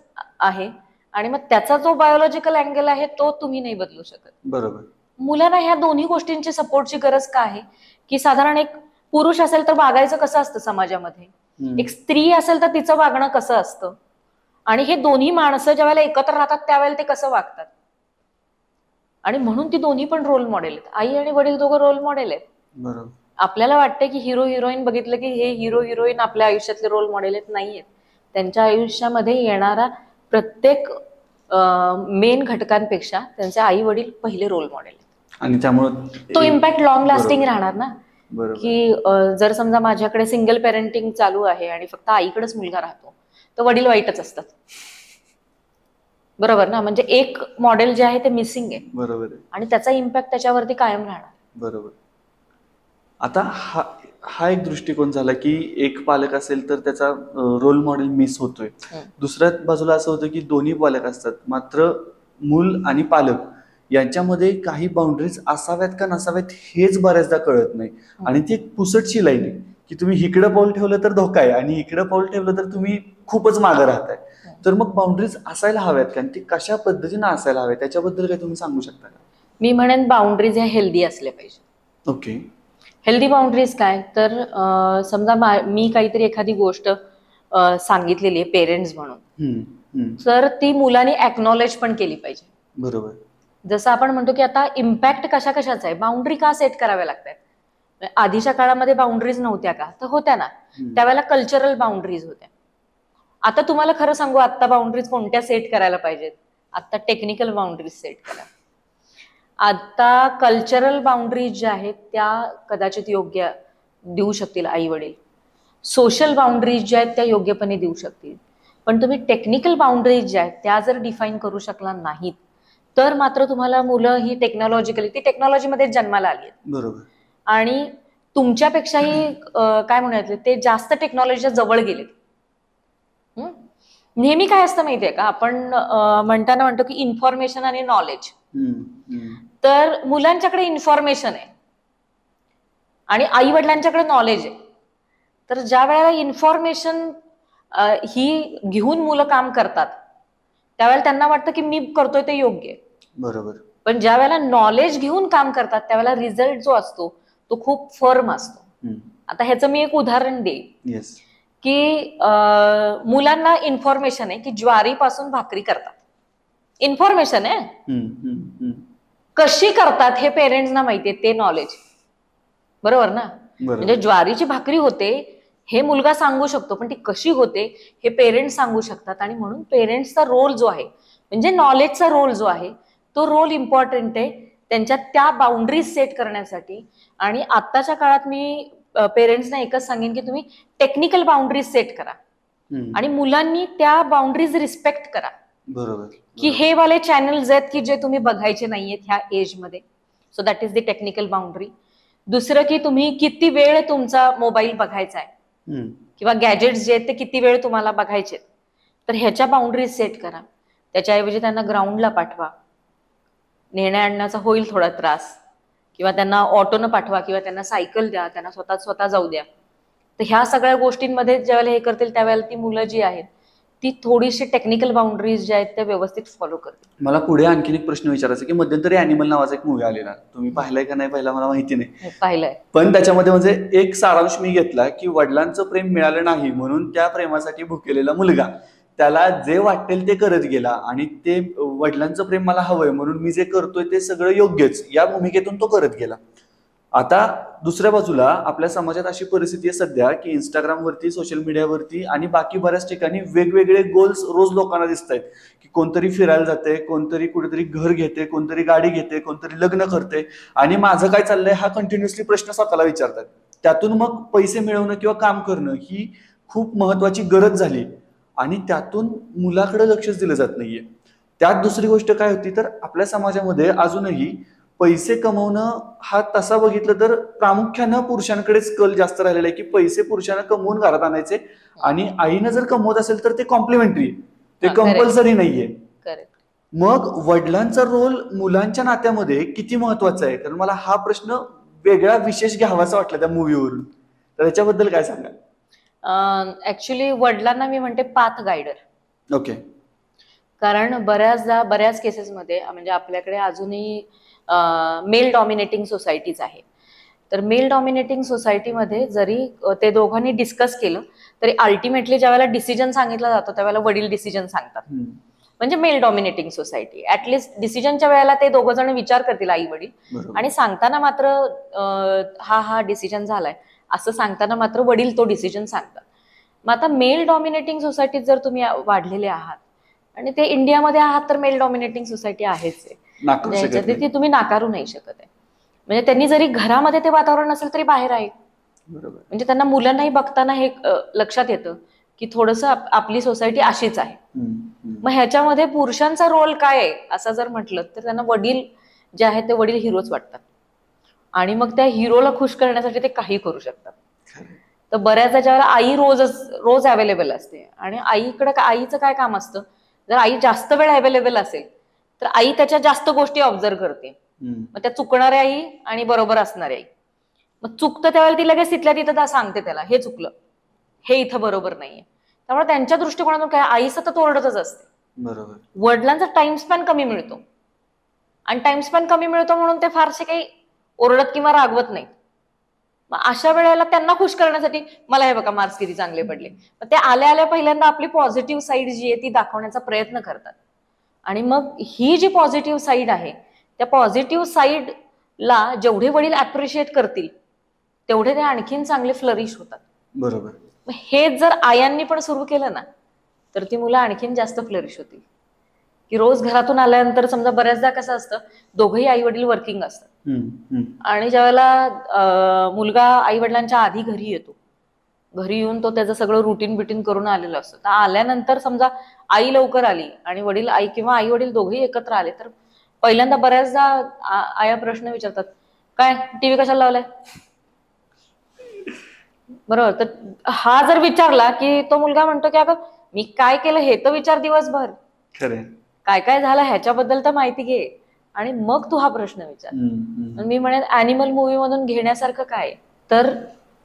आहे आणि मग त्याचा जो बायोलॉजिकल अँगल आहे तो तुम्ही नाही बदलू शकत. बरोबर. मुलांना ह्या दोन्ही गोष्टींची सपोर्टची गरज का आहे की साधारण एक पुरुष असेल तर वागायचं कसं असतं समाजामध्ये, एक स्त्री असेल तर तिचं वागणं कसं असतं, आणि हे दोन्ही माणसं ज्या वेळेला एकत्र राहतात त्यावेळेला ते कसं वागतात. आणि म्हणून ती दोन्ही पण रोल मॉडेल आहेत. आई आणि वडील दोघं रोल मॉडेल आहेत. बरोबर. आपल्याला वाटतं की हिरो हिरोईन बघितलं की हे हिरो हिरोईन आपल्या आयुष्यातले रोल मॉडेल आहेत, नाहीयेत. त्यांच्या आयुष्यामध्ये येणारा प्रत्येक मेन घटकांपेक्षा त्यांचे आई वडील पहिले रोल मॉडेल आहेत. आणि त्यामुळे तो इम्पॅक्ट लॉंग लास्टिंग राहणार ना. बरोबर. की जर समजा माझ्याकडे सिंगल पेरेंटिंग चालू आहे आणि फक्त आईकडेच मुलगा राहतो तर वडील वाईटच असतात. बरोबर ना. म्हणजे एक मॉडेल जे आहे ते मिसिंग आहे. बरोबर. आणि त्याचा इम्पॅक्ट त्याच्यावरती कायम राहणार. बरोबर. आता हा एक दृष्टिकोन झाला की एक पालक असेल तर त्याचा रोल मॉडेल मिस होतोय. दुसऱ्या बाजूला असं होतं की दोन्ही पालक असतात, मात्र मूल आणि पालक यांच्यामध्ये काही बाउंड्रीज असाव्यात का नसाव्यात हेच बऱ्याचदा कळत नाही. आणि ती एक पुसटशी लाईन आहे की तुम्ही इकडं पाऊल ठेवलं तर धोका आहे आणि इकडं पाऊल ठेवलं तर तुम्ही खूपच मागं राहताय. तर मग बाउंड्रीज असायला हव्यात का, ती कशा पद्धतीने असायला हव्यात त्याच्याबद्दल काय तुम्ही सांगू शकता का? मी म्हणेन बाउंड्रीज ह्या हेल्दी असल्या पाहिजे. ओके. हेल्दी बाउंड्रीज काय तर समजा मी काहीतरी एखादी गोष्ट सांगितलेली आहे पेरेंट्स म्हणून, तर ती मुलांनी ऍक्नॉलेज पण केली पाहिजे. बरोबर. जसं आपण म्हणतो की आता इम्पॅक्ट कशाचा आहे, बाउंड्री का सेट कराव्या लागतात. आधीच्या काळामध्ये बाउंड्रीज नव्हत्या का, तर होत्या ना. त्यावेळेला कल्चरल बाउंड्रीज होत्या. आता तुम्हाला खरं सांगू, आता बाउंड्रीज कोणत्या सेट करायला पाहिजेत, आता टेक्निकल बाउंड्रीज सेट करा. आता कल्चरल बाउंड्रीज ज्या आहेत त्या कदाचित योग्य देऊ शकतील आई वडील, सोशल बाउंड्रीज ज्या आहेत त्या योग्यपणे देऊ शकतील. पण तुम्ही टेक्निकल बाउंड्रीज ज्या आहेत त्या जर डिफाईन करू शकला नाहीत तर मात्र तुम्हाला मुलं ही टेक्नॉलॉजिकली ती टेक्नॉलॉजीमध्ये जन्माला आली आहेत. बरोबर. आणि तुमच्यापेक्षाही काय म्हणायचं ते जास्त टेक्नॉलॉजीच्या जवळ गेले. नेहमी काय असतं माहितीये का, आपण म्हणताना म्हणतो की इन्फॉर्मेशन आणि नॉलेज. तर मुलांच्याकडे इन्फॉर्मेशन आहे आणि आई वडिलांच्याकडे नॉलेज आहे. तर ज्या वेळेला इन्फॉर्मेशन ही घेऊन मुलं काम करतात त्यावेळेला त्यांना वाटतं की मी करतोय ते योग्य आहे. बरोबर. पण ज्या वेळेला नॉलेज घेऊन काम करतात त्यावेळेला रिझल्ट जो असतो तो खूप फर्म असतो. आता ह्याचं मी एक उदाहरण देईन की मुलांना इन्फॉर्मेशन आहे की ज्वारीपासून भाकरी करतात. इन्फॉर्मेशन आहे, कशी करतात हे पेरेंट्सना माहितीये, ते नॉलेज. बरोबर ना. म्हणजे ज्वारीची भाकरी होते हे मुलगा सांगू शकतो, पण ती कशी होते हे पेरेंट्स सांगू शकतात. आणि म्हणून पेरेंट्सचा रोल जो आहे म्हणजे नॉलेजचा रोल जो आहे तो रोल इम्पॉर्टंट आहे त्यांच्यात त्या बाउंड्रीज सेट करण्यासाठी. आणि आत्ताच्या काळात मी पेरेंट्सना एकच सांगेन की तुम्ही टेक्निकल बाउंड्रीज सेट करा आणि मुलांनी त्या बाउंड्रीज रिस्पेक्ट करा. बरोबर. की हे वाले चॅनल्स आहेत की जे तुम्ही बघायचे नाहीयेत ह्या एज मध्ये. So that is the technical boundary. दुसरं की तुम्ही किती वेळ तुमचा मोबाईल बघायचा आहे किंवा गॅजेट्स जे आहेत ते किती वेळ तुम्हाला बघायचे, तर ह्याच्या बाउंड्रीज सेट करा. त्याच्याऐवजी त्यांना ग्राउंडला पाठवा, नेण्या आणण्याचा होईल थोडा त्रास, किंवा त्यांना ऑटोनं पाठवा किंवा त्यांना सायकल द्या, त्यांना स्वतः जाऊ द्या. तर ह्या सगळ्या गोष्टींमध्ये ज्यावेळेला हे करतील त्यावेळेला ती मुलं जी आहेत ती थोडीशी टेक्निकल बाउंड्रीज ज्या आहेत त्या व्यवस्थित फॉलो करतील. मला पुढे आणखीन एक प्रश्न विचारायचा की मध्यंतरी ॲनिमल नावाचा एक मूवी आलेला, तुम्ही पाहिलाय का नाही पाहिला मला माहिती नाही. पाहिलंय. पण त्याच्यामध्ये म्हणजे एक सारांश मी घेतला की वडिलांचं प्रेम मिळालं नाही म्हणून त्या प्रेमासाठी भुकेलेला मुलगा त्याला जे वाटेल ते करत गेला आणि ते वडिलांचं प्रेम मला हवंय म्हणून मी जे करतोय ते सगळं योग्यच या भूमिकेतून तो करत गेला. आता दुसऱ्या बाजूला आपल्या समाजात अशी परिस्थिती आहे सध्या की इंस्टाग्रामवरती, सोशल मीडियावरती आणि बाकी बऱ्याच ठिकाणी वेगवेगळे गोल्स रोज लोकांना दिसत आहेत की कोणतरी फिरायला जाते, कोणतरी कुठेतरी घर घेते, कोणतरी गाडी घेते, कोणतरी लग्न करते आणि माझं काय चाललंय हा कंटिन्युअसली प्रश्न स्वतःला विचारतात. त्यातून मग पैसे मिळवणं किंवा काम करणं ही खूप महत्वाची गरज झाली आणि त्यातून मुलाकडे लक्षच दिलं जात नाहीये. त्यात दुसरी गोष्ट काय होती तर आपल्या समाजामध्ये अजूनही पैसे कमवणं हा तसा बघितलं तर प्रामुख्यानं पुरुषांकडेच कल जास्त राहिलेला आहे की पैसे पुरुषांना कमवून घरात आणायचे आणि आईनं जर कमवत असेल तर ते कॉम्प्लिमेंटरी, ते कंपल्सरी नाहीये. मग वडिलांचा रोल मुलांच्या नात्यामध्ये किती महत्वाचा आहे? कारण मला हा प्रश्न वेगळा विशेष घ्यावासा वाटला त्या मूवीवरून, तर याच्याबद्दल काय सांगाल? ऍक्च्युली वडिलांना मी म्हणते पाथ गायडर. ओके. कारण बऱ्याच केसेसमध्ये म्हणजे आपल्याकडे अजूनही मेल डॉमिनेटिंग सोसायटीज आहे. तर मेल डॉमिनेटिंग सोसायटीमध्ये जरी ते दोघांनी डिस्कस केलं तरी अल्टिमेटली ज्यावेळेला डिसिजन सांगितला जातो त्यावेळेला वडील डिसिजन सांगतात. म्हणजे मेल डॉमिनेटिंग सोसायटी. ऍटलिस्ट डिसिजनच्या वेळेला ते दोघं जण विचार करतील आई वडील, आणि सांगताना मात्र हा डिसिजन झालाय असं सांगताना मात्र वडील तो डिसिजन सांगतात. मग आता मेल डॉमिनेटिंग सोसायटीत जर तुम्ही वाढलेले आहात आणि ते इंडियामध्ये आहात तर मेल डॉमिनेटिंग सोसायटी आहेच आहे, ती तुम्ही नाकारू नाही शकत आहे. म्हणजे त्यांनी जरी घरामध्ये ते वातावरण नसेल तरी बाहेर आहे. म्हणजे त्यांना मुलांनाही बघताना हे लक्षात येतं की थोडस आपली सोसायटी अशीच आहे. मग ह्याच्यामध्ये पुरुषांचा रोल काय आहे असं जर म्हटलं तर त्यांना वडील जे आहेत ते वडील हिरोच वाटतात आणि मग त्या हिरोला खुश करण्यासाठी ते काही करू शकतात. तर बऱ्याचदा ज्यावेळेला आई रोज अवेलेबल असते आणि आईचं काय काम असतं, जर आई जास्त वेळ अवेलेबल असेल तर आई त्याच्या जास्त गोष्टी ऑब्झर्व करते. मग त्या चुकणाऱ्या आई आणि बरोबर असणाऱ्या आई. मग चुकतं त्यावेळेला ती लगेच तिथल्या तिथं सांगते त्याला हे चुकलं, हे इथं बरोबर नाहीये. त्यामुळे त्यांच्या दृष्टिकोनातून काय आई सतत ओरडतच असते. बरोबर. वडिलांचा टाइम स्पॅन कमी मिळतो आणि टाइम स्पॅन कमी मिळतो म्हणून ते फारसे काही ओरडत किंवा रागवत नाही. मग अशा वेळेला त्यांना खुश करण्यासाठी मला हे बघा मार्क्स किती चांगले पडले, ते आल्या पहिल्यांदा आपली पॉझिटिव्ह साईड जी आहे ती दाखवण्याचा प्रयत्न करतात. आणि मग ही जी पॉझिटिव्ह साईड आहे त्या पॉझिटिव्ह साईडला जेवढे वडील अप्रिशिएट करतील तेवढे ते आणखीन चांगले फ्लरिश होतात. बरोबर. हे जर आयांनी पण सुरू केलं ना तर ती मुलं आणखीन जास्त फ्लरिश होतील. की रोज घरातून आल्यानंतर समजा बऱ्याचदा कसं असतं दोघंही आई वडील वर्किंग असतात आणि ज्यावेळेला मुलगा आई वडिलांच्या आधी घरी येतो, घरी येऊन तो त्याचं सगळं रुटीन बिटीन करून आलेलं असतं, तर आल्यानंतर समजा आई लवकर आली आणि वडील आई किंवा आई वडील दोघेही एकत्र आले तर पहिल्यांदा बऱ्याचदा आया प्रश्न विचारतात, काय टीव्ही कशाला लावलाय? बरोबर. तर हा जर विचारला की तो मुलगा म्हणतो की अगं मी काय केलं हे तर विचार दिवसभर, काय काय झालं ह्याच्याबद्दल तर माहिती घे आणि मग तू हा प्रश्न विचार. मी म्हणेन अॅनिमल मूवी मधून घेण्यासारखं काय तर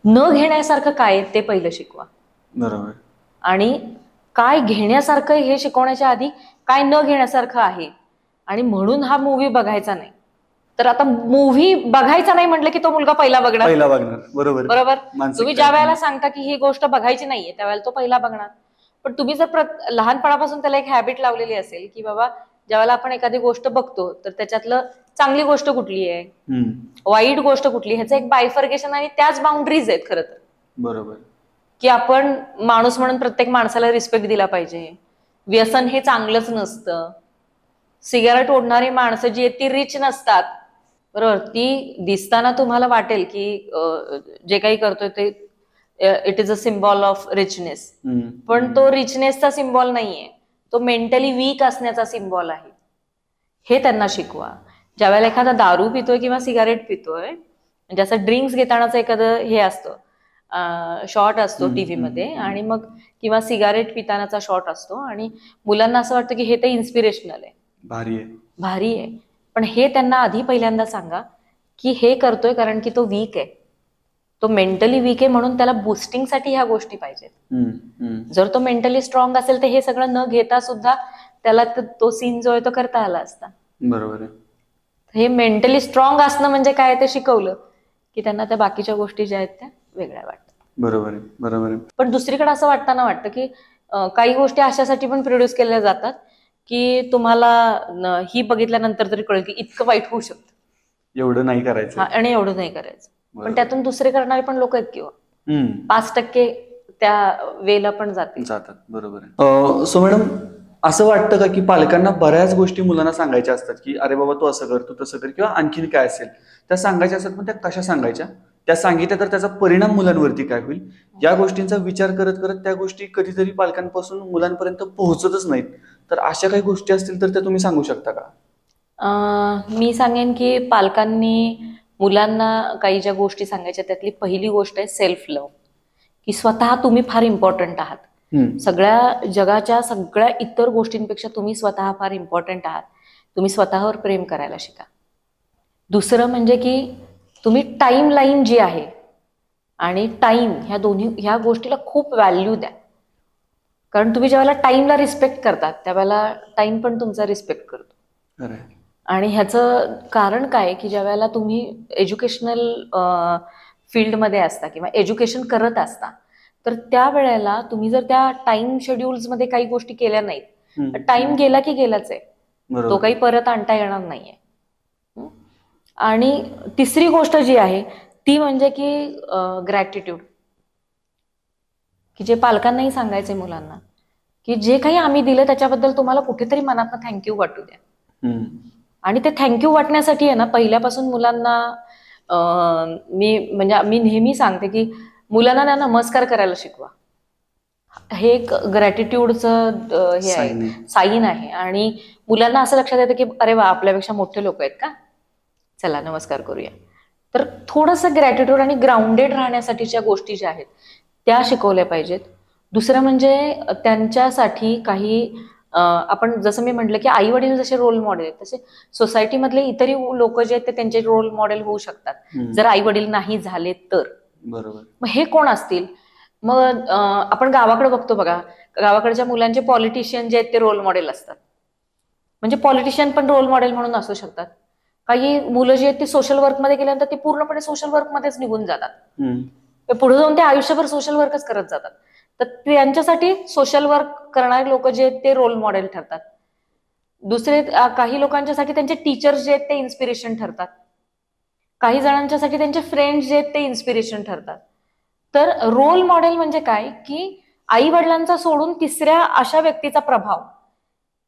न घेण्यासारखं काय ते पहिलं शिकवा. बरोबर. आणि काय घेण्यासारखं हे शिकवण्याच्या आधी काय न घेण्यासारखं आहे आणि म्हणून हा मूवी बघायचा नाही. तर आता मूव्ही बघायचा नाही म्हटलं की तो मुलगा पहिला बघणार. बरोबर. तुम्ही ज्या वेळेला सांगता की ही गोष्ट बघायची नाहीये त्यावेळेला तो पहिला बघणार. पण तुम्ही जर लहानपणापासून त्याला एक हॅबिट लावलेली असेल की बाबा ज्यावेळेला आपण एखादी गोष्ट बघतो तर त्याच्यातलं चांगली गोष्ट कुठली आहे, वाईट गोष्ट कुठली, ह्याचं एक बायफर्गेशन आणि त्याच बाउंड्रीज आहेत खरं तर. बरोबर. की आपण माणूस म्हणून प्रत्येक माणसाला रिस्पेक्ट दिला पाहिजे, व्यसन हे चांगलंच नसतं, सिगारेट ओढणारी माणसं जी आहेत ती रिच नसतात. बरोबर. ती दिसताना तुम्हाला वाटेल की जे काही करतोय ते it is a symbol of richness, पण तो रिचनेसचा सिम्बॉल नाहीये, तो मेंटली वीक असण्याचा सिम्बॉल आहे. हे त्यांना शिकवा. ज्यावेळेला एखादा दारू पितोय किंवा सिगारेट पितोय, म्हणजे असं ड्रिंक्स घेतानाच एखादं हे असतं शॉट असतो टीव्ही मध्ये आणि मग किंवा सिगारेट पितानाचा शॉट असतो आणि मुलांना असं वाटतं की हे तर इन्स्पिरेशनल आहे, भारी आहे. पण हे त्यांना आधी पहिल्यांदा सांगा की हे करतोय कारण की तो वीक आहे, तो मेंटली वीक आहे म्हणून त्याला बुस्टिंगसाठी ह्या गोष्टी पाहिजेत. जर तो मेंटली स्ट्रॉंग असेल तर हे सगळं न घेता सुद्धा त्याला तो सीन जो आहे तो करता आला असता. बरोबर आहे. हे मेंटली स्ट्रॉंग असणं म्हणजे काय ते शिकवलं की त्यांना त्या बाकीच्या गोष्टी ज्या आहेत त्या वेगळ्या वाटतात. बरोबर आहे. पण दुसरीकडे असं वाटताना वाटतं की काही गोष्टी अशासाठी पण प्रोड्यूस केल्या जातात की तुम्हाला ही बघितल्यानंतर तरी कळेल की इतकं वाईट होऊ शकतं, एवढं नाही करायचं आणि एवढं नाही करायचं. पण त्यातून दुसरे करणारे पण लोक आहेत किंवा 5% त्या वेला पण जातात. बरोबर आहे. सो मॅडम असं वाटतं का की पालकांना बऱ्याच गोष्टी मुलांना सांगायच्या असतात की अरे बाबा तू असं कर, तू तसं कर, किंवा आणखीन काय असेल त्या सांगायच्या असतात, पण त्या कशा सांगायच्या त्या सांगितल्या तर त्याचा परिणाम मुलांवरती काय होईल, या गोष्टींचा विचार करत करत त्या गोष्टी कधीतरी पालकांपासून मुलांपर्यंत पोहोचतच नाहीत. तर अशा काही गोष्टी असतील तर त्या तुम्ही सांगू शकता का? मी सांगेन की पालकांनी मुलांना काही ज्या गोष्टी सांगायच्या त्यातली पहिली गोष्ट आहे सेल्फ लव्ह, की स्वतः तुम्ही फार इम्पॉर्टंट आहात. सगळ्या जगाच्या सगळ्या इतर गोष्टींपेक्षा तुम्ही स्वतः फार इम्पॉर्टंट आहात. तुम्ही स्वतःवर प्रेम करायला शिका. दुसरं म्हणजे की तुम्ही टाइम लाईन जी आहे आणि टाइम ह्या गोष्टीला खूप व्हॅल्यू द्या. कारण तुम्ही ज्यावेळेला टाइमला रिस्पेक्ट करतात त्यावेळेला टाइम पण तुमचा रिस्पेक्ट करतो. आणि ह्याचं कारण काय की ज्या वेळेला तुम्ही एज्युकेशनल फील्डमध्ये असता किंवा एज्युकेशन करत असता तर त्यावेळेला तुम्ही जर त्या टाइम शेड्यूल्समध्ये काही गोष्टी केल्या नाहीत, टाइम गेला की गेलाच आहे, तो काही परत आणता येणार नाहीये. आणि तिसरी गोष्ट जी आहे ती म्हणजे की ग्रॅटिट्यूड, की जे पालकांनाही सांगायचे मुलांना की जे काही आम्ही दिलं त्याच्याबद्दल तुम्हाला कुठेतरी मनातनं थँक्यू वाटू द्या. आणि ते थँक्यू वाटण्यासाठी आहे ना पहिल्यापासून मुलांना मी नेहमी सांगते की मुलांना ना नमस्कार करायला शिकवा. हे एक ग्रॅटिट्यूडचं हे आहे, साईन आहे. आणि मुलांना असं लक्षात येतं की अरे वा आपल्यापेक्षा मोठे लोक आहेत का, चला नमस्कार करूया. तर थोडंसं ग्रॅटिट्यूड आणि ग्राउंडेड राहण्यासाठीच्या गोष्टी ज्या आहेत त्या शिकवल्या पाहिजेत. दुसरं म्हणजे त्यांच्यासाठी काही आपण जसं मी म्हटलं की आई वडील जसे रोल मॉडेल आहेत तसे सोसायटीमधले इतरही लोक जे आहेत ते त्यांचे रोल मॉडेल होऊ शकतात जर आई वडील नाही झाले तर. बरोबर. मग हे कोण असतील? मग आपण गावाकडे बघतो बघा, गावाकडच्या मुलांचे पॉलिटिशियन जे आहेत ते रोल मॉडेल असतात. म्हणजे पॉलिटिशियन पण रोल मॉडेल म्हणून असू शकतात. काही मुलं जी आहेत ती सोशल वर्कमध्ये गेल्यानंतर ते पूर्णपणे सोशल वर्कमध्येच निघून जातात. पुढे जाऊन ते आयुष्यभर सोशल वर्कच करत जातात. तर त्यांच्यासाठी सोशल वर्क करणारे लोक जे आहेत ते रोल मॉडेल ठरतात. दुसरे काही लोकांच्यासाठी त्यांचे टीचर्स जे आहेत ते इन्स्पिरेशन ठरतात. काही जणांच्यासाठी त्यांचे फ्रेंड्स जे आहेत ते इन्स्पिरेशन ठरतात. तर रोल मॉडेल म्हणजे काय की आई वडिलांचा सोडून तिसऱ्या अशा व्यक्तीचा प्रभाव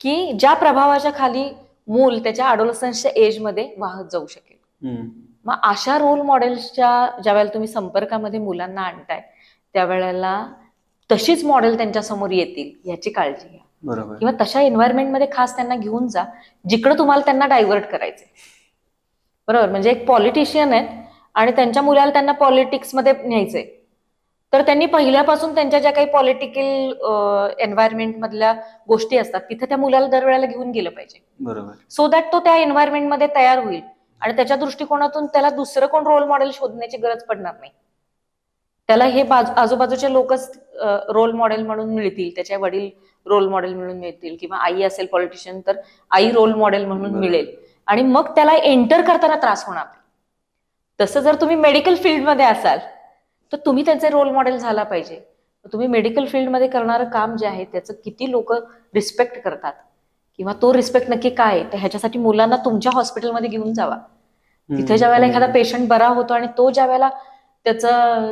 की ज्या प्रभावाच्या खाली मूल त्याच्या अडोलसन्सच्या एजमध्ये वाहत जाऊ शकेल. मग अशा रोल मॉडेल्सच्या ज्या वेळेला तुम्ही संपर्कामध्ये मुलांना आणताय त्यावेळेला तशीच मॉडेल त्यांच्या समोर येतील याची काळजी घ्या. बरोबर. किंवा तशा एन्व्हायरमेंटमध्ये खास त्यांना घेऊन जा जिकडे तुम्हाला त्यांना डायव्हर्ट करायचंय. बरोबर. म्हणजे एक पॉलिटिशियन आहेत आणि त्यांच्या मुलाला त्यांना पॉलिटिक्समध्ये न्यायचंय तर त्यांनी पहिल्यापासून त्यांच्या ज्या काही पॉलिटिकल एन्व्हायरमेंट मधल्या गोष्टी असतात तिथे त्या मुलाला दरवेळेला घेऊन गेलं पाहिजे. बरोबर. सो दॅट तो त्या एन्व्हायरमेंटमध्ये तयार होईल आणि त्याच्या दृष्टिकोनातून त्याला दुसरं कोण रोल मॉडेल शोधण्याची गरज पडणार नाही. त्याला हे आजूबाजूचे लोकच रोल मॉडेल म्हणून मिळतील, त्याचे वडील रोल मॉडेल म्हणून मिळतील किंवा आई असेल पॉलिटिशियन तर आई रोल मॉडेल म्हणून मिळेल आणि मग त्याला एंटर करताना त्रास होणार नाही. तसं जर तुम्ही मेडिकल फील्डमध्ये असाल तर तुम्ही त्यांचे रोल मॉडेल झाला पाहिजे. तुम्ही मेडिकल फील्डमध्ये करणारं काम जे आहे त्याचं किती लोक रिस्पेक्ट करतात किंवा तो रिस्पेक्ट नक्की काय तर ह्याच्यासाठी मुलांना तुमच्या हॉस्पिटलमध्ये घेऊन जावा. तिथे ज्या वेळेला एखादा पेशंट बरा होतो आणि तो ज्या वेळेला त्याचा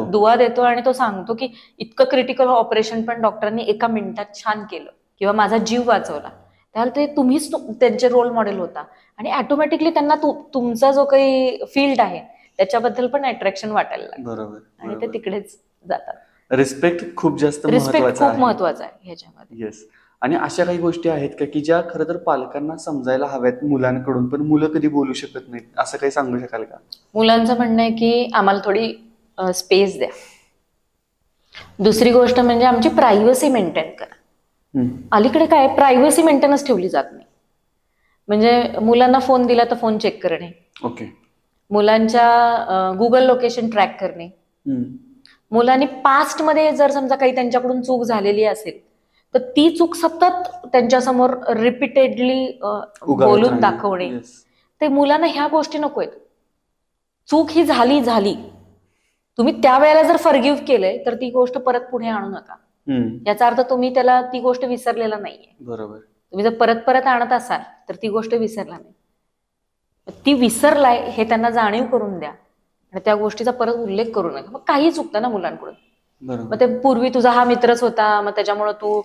दुवा देतो आणि तो सांगतो की इतकं क्रिटिकल ऑपरेशन पण डॉक्टरांनी एका मिनिटात छान केलं किंवा माझा जीव वाचवला, त्याला ते तुम्हीच त्यांचे रोल मॉडेल होता आणि ऑटोमॅटिकली त्यांना तुमचा जो काही फील्ड आहे त्याच्याबद्दल पण अट्रॅक्शन वाटायला लागतं. बरोबर. आणि ते तिकडेच जातात. रिस्पेक्ट खूप जास्त महत्वाचा आहे ह्याच्यामध्ये. येस. आणि अशा काही गोष्टी आहेत का की ज्या खरं तर पालकांना समजायला हव्यात मुलांकडून पण मुलं कधी बोलू शकत नाहीत, असं काही सांगू शकाल का? मुलांचं म्हणणं आहे की आम्हाला थोडी स्पेस द्या. दुसरी गोष्ट म्हणजे आमची प्रायव्हसी मेंटेन करा. अलीकडे काय प्रायव्हसी मेंटेनच ठेवली जात नाही. म्हणजे मुलांना फोन दिला तर फोन चेक करणे, ओके, मुलांच्या गुगल लोकेशन ट्रॅक करणे, मुलांनी पास्टमध्ये जर समजा काही त्यांच्याकडून चूक झालेली असेल तर ती चूक सतत त्यांच्यासमोर रिपीटेडली बोलून दाखवणे. ते मुलांना ह्या गोष्टी नको आहेत. चूक ही झाली, तुम्ही त्यावेळेला जर फॉरगिव्ह केलंय तर ती गोष्ट परत पुढे आणू नका. याचा अर्थ तुम्ही त्याला ती गोष्ट विसरलेला नाहीये. बरोबर. तुम्ही जर परत आणत असाल तर ती गोष्ट विसरला नाही, ती विसरलाय हे त्यांना जाणीव करून द्या आणि त्या गोष्टीचा परत उल्लेख करू नका. मग काही चुकतं ना मुलांकडून. मग ते पूर्वी तुझा हा मित्रच होता मग त्याच्यामुळे तू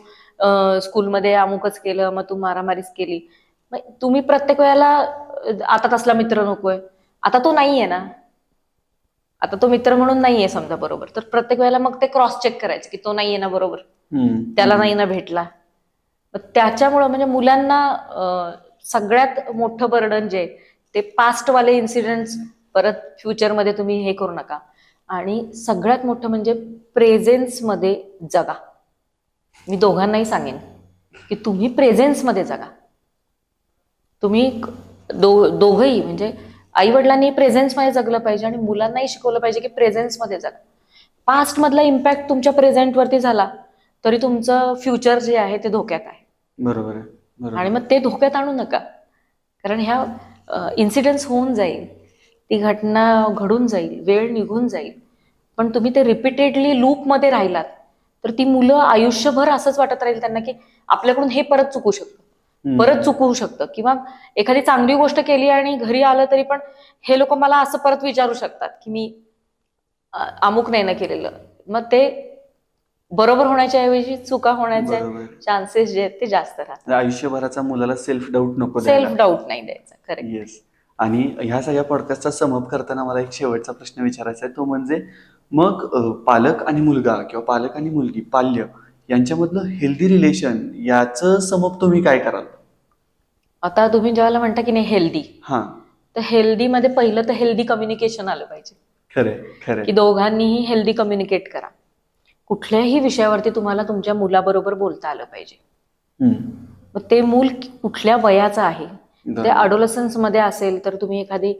स्कूलमध्ये अमुकच केलं, मग तू मारामारीच केली. मग तुम्ही प्रत्येक वेळेला आता तसला मित्र नकोय, आता तो नाहीये ना, आता तो मित्र म्हणून नाहीये समजा बरोबर, तर प्रत्येक वेळेला मग ते क्रॉस चेक करायचं की तो नाहीये ना बरोबर, त्याला नाही ना भेटला. त्याच्यामुळं म्हणजे मुलांना सगळ्यात मोठं बर्डन जे ते पास्टवाले इन्सिडेंट्स परत फ्युचरमध्ये तुम्ही हे करू नका. आणि सगळ्यात मोठं म्हणजे प्रेझेन्समध्ये जगा. मी दोघांनाही सांगेन की तुम्ही प्रेझेन्समध्ये जगा. तुम्ही दोघंही म्हणजे आई वडिलांनी प्रेझेन्समध्ये जगलं पाहिजे आणि मुलांनाही शिकवलं पाहिजे की प्रेझेन्समध्ये जगा. पास्ट मधला इम्पॅक्ट तुमच्या प्रेझेंटवरती झाला तरी तुमचं फ्युचर जे आहे ते धोक्यात आहे. बरोबर आहे. आणि मग ते धोक्यात आणू नका, कारण ह्या इन्सिडेंट्स होऊन जाईल, ती घटना घडून जाईल, वेळ निघून जाईल, पण तुम्ही ते रिपीटेडली लूपमध्ये राहिलात तर ती मुलं आयुष्यभर असंच वाटत राहील त्यांना की आपल्याकडून हे परत चुकू शकतं किंवा एखादी चांगली गोष्ट केली आणि घरी आलं तरी पण हे लोक मला असं परत विचारू शकतात की मी अमुक नाही ना केलेलं. मग ते बरोबर होण्याच्या ऐवजी चुका होण्याचे चान्सेस जे आहेत ते जास्त राहतात. आयुष्यभराचा मुलाला सेल्फ डाऊट नको, सेल्फ डाऊट नाही द्यायचा. करेक्ट. येस. आणि ह्या सगळ्या पॉडकास्टचा समअप करताना मला एक शेवटचा प्रश्न विचारायचा आहे, तो म्हणजे मग पालक आणि मुलगा किंवा पालक आणि मुलगी पाल्य यांच्यामधलं हेल्दी रिलेशन याचं समअप तुम्ही काय कराल? आता तुम्ही ज्यावेळेला म्हणता की नाही हेल्दी, तर हेल्दी मध्ये पहिलं तर हेल्दी कम्युनिकेशन आलं पाहिजे. खरं की दोघांनीही हेल्दी कम्युनिकेट करा. कुठल्याही विषयावरती तुम्हाला तुमच्या मुलाबरोबर बोलता आलं पाहिजे. मग ते मूल कुठल्या वयाचं आहे, ते अडोलसन्स मध्ये असेल तर तुम्ही एखादी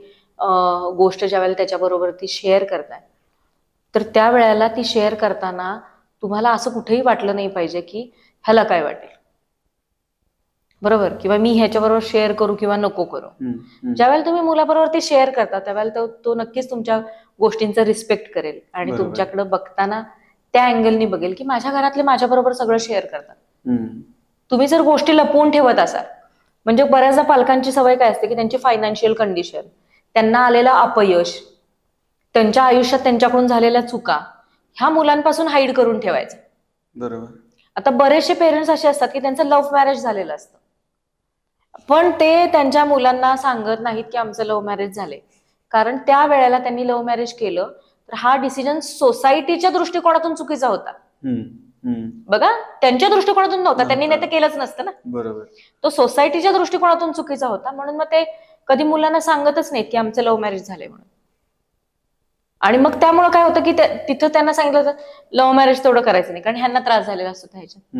गोष्ट ज्यावेळेला त्याच्याबरोबर ती शेअर करताय तर त्या वेळेला ती शेअर करताना तुम्हाला असं कुठेही वाटलं नाही पाहिजे की ह्याला काय वाटेल, बरोबर, किंवा मी ह्याच्याबरोबर शेअर करू किंवा नको करू. ज्यावेळेला तुम्ही मुलाबरोबर ते शेअर करता त्यावेळेला तो नक्कीच तुमच्या गोष्टींचा रिस्पेक्ट करेल आणि तुमच्याकडे बघताना त्या अँगलनी बघेल की माझ्या घरातले माझ्याबरोबर सगळं शेअर करतात. तुम्ही जर गोष्टी लपवून ठेवत असाल, म्हणजे बऱ्याचदा पालकांची सवय काय असते की त्यांची फायनान्शियल कंडिशन, त्यांना आलेलं अपयश, त्यांच्या आयुष्यात त्यांच्याकडून झालेल्या चुका ह्या मुलांपासून हाईड करून ठेवायचं. बरोबर. आता बरेचसे पेरेंट्स असे असतात की त्यांचं लव्ह मॅरेज झालेलं असतं पण ते त्यांच्या मुलांना सांगत नाहीत की आमचं लव्ह मॅरेज झालंय, कारण त्या वेळेला त्यांनी लव्ह मॅरेज केलं तर हा डिसिजन सोसायटीच्या दृष्टिकोनातून चुकीचा होता. बघा, त्यांच्या दृष्टिकोनातून नव्हता, त्यांनी नाही तर केलंच नसतं ना. बरोबर. तो सोसायटीच्या दृष्टिकोनातून चुकीचा होता, म्हणून मग ते कधी मुलांना सांगतच नाहीत की आमचं लव्ह मॅरेज झालंय म्हणून. आणि मग त्यामुळे काय होतं की तिथं त्यांना सांगितलं तर लव्ह मॅरेज तेवढं करायचं नाही कारण ह्यांना त्रास झालेला असतो ह्याच्यात.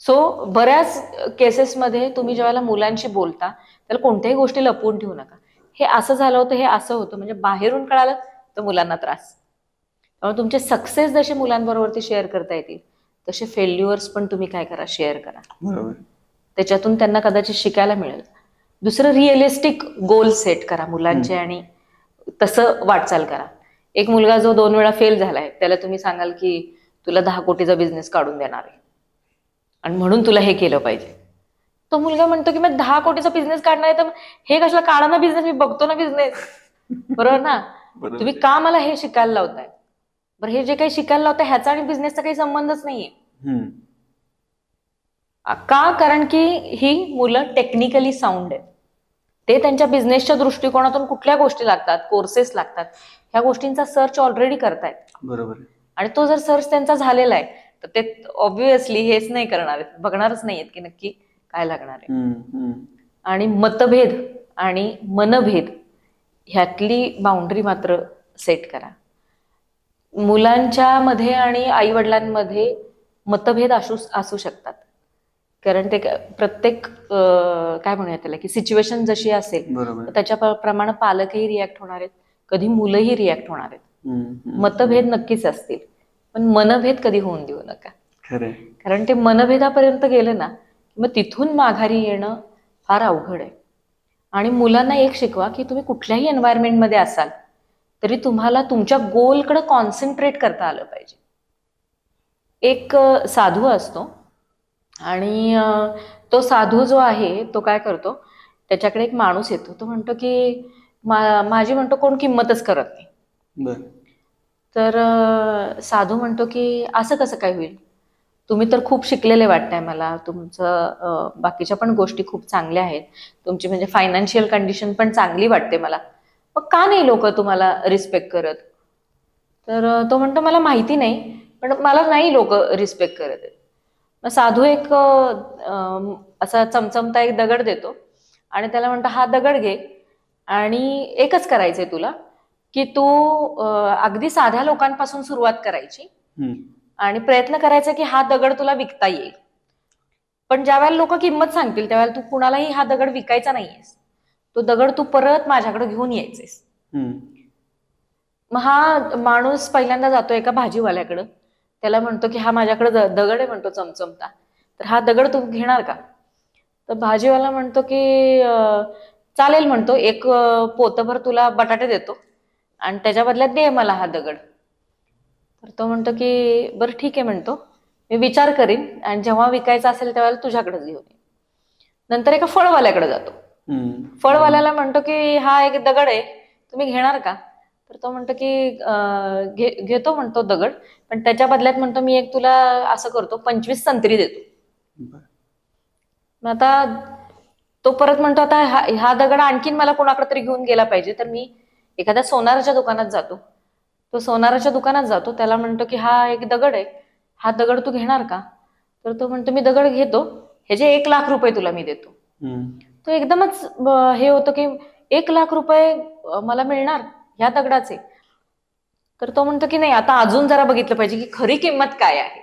सो बऱ्याच केसेसमध्ये तुम्ही ज्यावेळेला मुलांशी बोलता त्याला कोणत्याही गोष्टी लपवून ठेवू नका. हे असं झालं होतं, हे असं होतं, म्हणजे बाहेरून कळालं तर मुलांना त्रास. त्यामुळे तुमचे सक्सेस जसे मुलांबरोबर शेअर करता येतील तसे फेल्युअर्स पण तुम्ही काय करा, शेअर करा. बरोबर. त्याच्यातून त्यांना कदाचित शिकायला मिळेल. दुसरं, रिअलिस्टिक गोल सेट करा मुलांचे आणि तसं वाटचाल करा. एक मुलगा जो 2 वेळा फेल झालाय त्याला तुम्ही सांगाल की तुला 10 कोटीचा बिझनेस काढून देणार आहे आणि म्हणून तुला हे केलं पाहिजे. तो मुलगा म्हणतो की मी 10 कोटीचा बिझनेस काढणार आहे तर हे कशाला काढा ना बिझनेस, मी बघतो ना बिझनेस. बरोबर ना. तुम्ही का मला हे शिकायला लावताय? बरं, हे जे काही शिकायला लावताय ह्याचा आणि बिझनेसचा काही संबंधच नाहीये. का? कारण की ही मुलं टेक्निकली साऊंड आहेत. ते त्यांच्या बिझनेसच्या दृष्टिकोनातून कुठल्या गोष्टी लागतात, कोर्सेस लागतात, ह्या गोष्टींचा सर्च ऑलरेडी करतायत. बरोबर. आणि तो जर सर्च त्यांचा झालेला आहे तर ते ऑब्व्हियसली हेच नाही करणार आहेत, बघणारच नाहीयेत की नक्की काय लागणार आहे. आणि मतभेद आणि मनभेद ह्यातली बाउंड्री मात्र सेट करा. मुलांच्या मध्ये आणि आई वडिलांमध्ये मतभेद असू शकतात, कारण ते प्रत्येक काय म्हणूया त्याला की सिच्युएशन जशी असेल त्याच्याप्रमाणे पालकही रिॲक्ट होणार आहेत, कधी मुलंही रिॲक्ट होणार आहेत. मतभेद नक्कीच असतील पण मनभेद कधी होऊन देऊ नका. कारण ते मनभेदापर्यंत गेलं ना मग तिथून माघारी येणं फार अवघड आहे. आणि मुलांना एक शिकवा की तुम्ही कुठल्याही एन्व्हायरमेंटमध्ये असाल तरी तुम्हाला तुमच्या गोलकडे कॉन्सन्ट्रेट करता आलं पाहिजे. एक साधू असतो आणि तो साधू जो आहे तो काय करतो, त्याच्याकडे एक माणूस येतो, तो म्हणतो की माझी म्हणतो कोण किंमतच करत नाही. तर साधू म्हणतो की असं कसं काय होईल, तुम्ही तर खूप शिकलेले वाटताय मला, तुमचं बाकीच्या पण गोष्टी खूप चांगल्या आहेत, तुमची म्हणजे फायनान्शियल कंडिशन पण चांगली वाटते मला, मग का नाही लोक तुम्हाला रिस्पेक्ट करत? तर तो म्हणतो मला माहिती नाही, पण मला नाही लोक रिस्पेक्ट करत आहेत. मग साधू एक असा चमचमता एक दगड देतो आणि त्याला म्हणतो हा दगड घे आणि एकच करायचंय तुला की तू अगदी साध्या लोकांपासून सुरुवात करायची आणि प्रयत्न करायचा की हा दगड तुला विकता येईल. पण ज्या वेळेला लोक किंमत सांगतील त्यावेळेला तू कुणालाही हा दगड विकायचा नाहीयेस, तो दगड तू परत माझ्याकडे घेऊन यायचेस. मग हा माणूस पहिल्यांदा जातो एका भाजीवाल्याकडं, त्याला म्हणतो की हा माझ्याकडे दगड आहे म्हणतो चमचमता, तर हा दगड तू घेणार का? तर भाजीवाला म्हणतो की चालेल म्हणतो, एक पोतभर तुला बटाटे देतो आणि त्याच्या बदल्यात दे मला हा दगड. तर तो म्हणतो की बरं ठीक आहे म्हणतो, मी विचार करीन आणि जेव्हा विकायचा असेल त्यावेळेला तुझ्याकडेच घेऊन ये. नंतर एका फळवाल्याकडे जातो. फळवाल्याला म्हणतो की हा एक दगड आहे, तुम्ही घेणार का? तर तो म्हणतो की घेतो म्हणतो दगड, पण त्याच्या बदल्यात म्हणतो मी एक तुला असं करतो 25 संत्री देतो. मग आता तो परत म्हणतो आता हा दगड आणखीन मला कोणाकडे तरी घेऊन गेला पाहिजे, तर मी एखाद्या सोनाराच्या दुकानात जातो. तो सोनाराच्या दुकानात जातो, त्याला म्हणतो की हा एक दगड आहे, हा दगड तू घेणार का? तर तो म्हणतो मी दगड घेतो, ह्याचे 1 लाख रुपये तुला मी देतो. तो एकदमच हे होतं की 1 लाख रुपये मला मिळणार ह्या दगडाचे? तर तो म्हणतो की नाही, आता अजून जरा बघितलं पाहिजे की खरी किंमत काय आहे.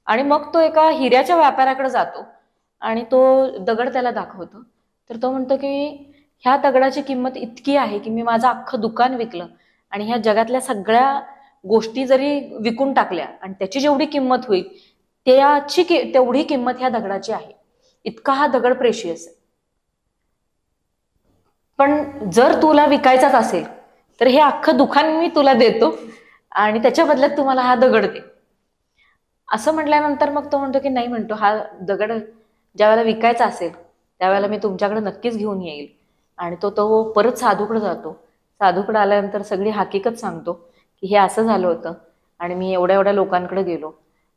आणि मग तो एका हिऱ्याच्या व्यापाऱ्याकडे जातो आणि तो दगड त्याला दाखवतो. तर तो म्हणतो की ह्या दगडाची किंमत इतकी आहे की मी माझं अख्खं दुकान विकलं आणि ह्या जगातल्या सगळ्या गोष्टी जरी विकून टाकल्या आणि त्याची जेवढी किंमत होईल तेवढी किंमत ह्या दगडाची आहे. इतका हा दगड प्रेशियस आहे. पण जर तुला विकायचाच असेल तर हे अख्खं दुकान मी तुला देतो आणि त्याच्या बदल्यात तुम्हाला हा दगड दे. असं म्हटल्यानंतर मग तो म्हणतो की नाही म्हणतो, हा दगड ज्यावेळेला विकायचा असेल त्यावेळेला मी तुमच्याकडे नक्कीच घेऊन येईल. आणि तो परत साधूकडे जातो. साधूकडे आल्यानंतर सगळी हकीकत सांगतो की हे असं झालं होतं आणि मी एवढ्या एवढ्या लोकांकडे गेलो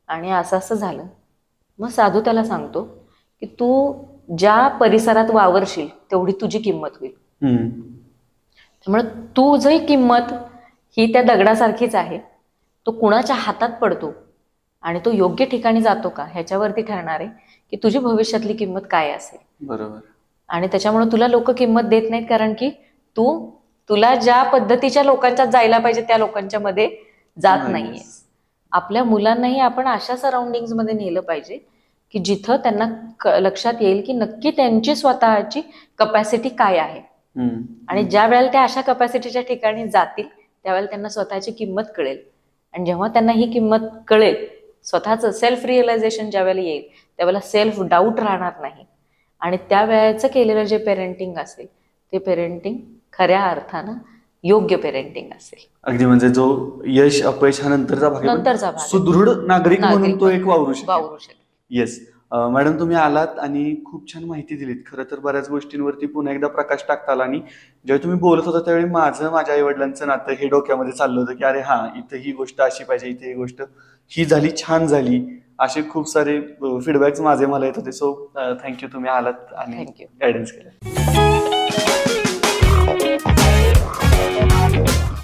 आणि असं असं झालं. मग साधू त्याला सांगतो की तू ज्या परिसरात वावरशील तेवढी तुझी किंमत होईल. त्यामुळे तुझी किंमत ही त्या दगडासारखीच आहे. तो कुणाच्या हातात पडतो आणि तो योग्य ठिकाणी जातो का ह्याच्यावरती ठरणार आहे की तुझी भविष्यातली किंमत काय असेल. बरोबर. आणि त्याच्यामुळे तुला लोक किंमत देत नाहीत कारण की तुला ज्या पद्धतीच्या लोकांच्यात जायला पाहिजे त्या लोकांच्या मध्ये जात नाहीये. आपल्या मुलांनाही आपण अशा सराउंडिंग मध्ये नेलं पाहिजे की जिथं त्यांना लक्षात येईल की नक्की त्यांची स्वतःची कपॅसिटी काय आहे. आणि ज्या वेळेला त्या अशा कपॅसिटीच्या ठिकाणी जातील त्यावेळेला त्यांना स्वतःची किंमत कळेल. आणि जेव्हा त्यांना ही किंमत कळेल, स्वतःच सेल्फ रिअलायझेशन ज्या वेळेला येईल त्यावेळेला सेल्फ डाऊट राहणार नाही. आणि त्या वेळेचं केलेलं जे पेरेंटिंग असेल ते पेरेंटिंग खऱ्या अर्थानं योग्य पेरेंटिंग असेल. अगदी म्हणजे जो यश अपयश हा नंतरचा भाग, सुदृढ नागरिक म्हणून तो एक वावरू शकेल. येस मॅडम, तुम्ही आलात आणि खूप छान माहिती दिलीत. खरं तर बऱ्याच गोष्टींवरती पुन्हा एकदा प्रकाश टाकता आला आणि जेव्हा तुम्ही बोलत होता त्यावेळी माझ्या आई वडिलांचं नातं हे डोक्यामध्ये चाललं होतं की अरे हा, इथं ही गोष्ट अशी पाहिजे, इथे ही गोष्ट ही झाली, छान झाली, असे खूप सारे फीडबॅक्स मला येत होते. सो थँक्यू, तुम्ही आलात आणि गायडन्स केलं.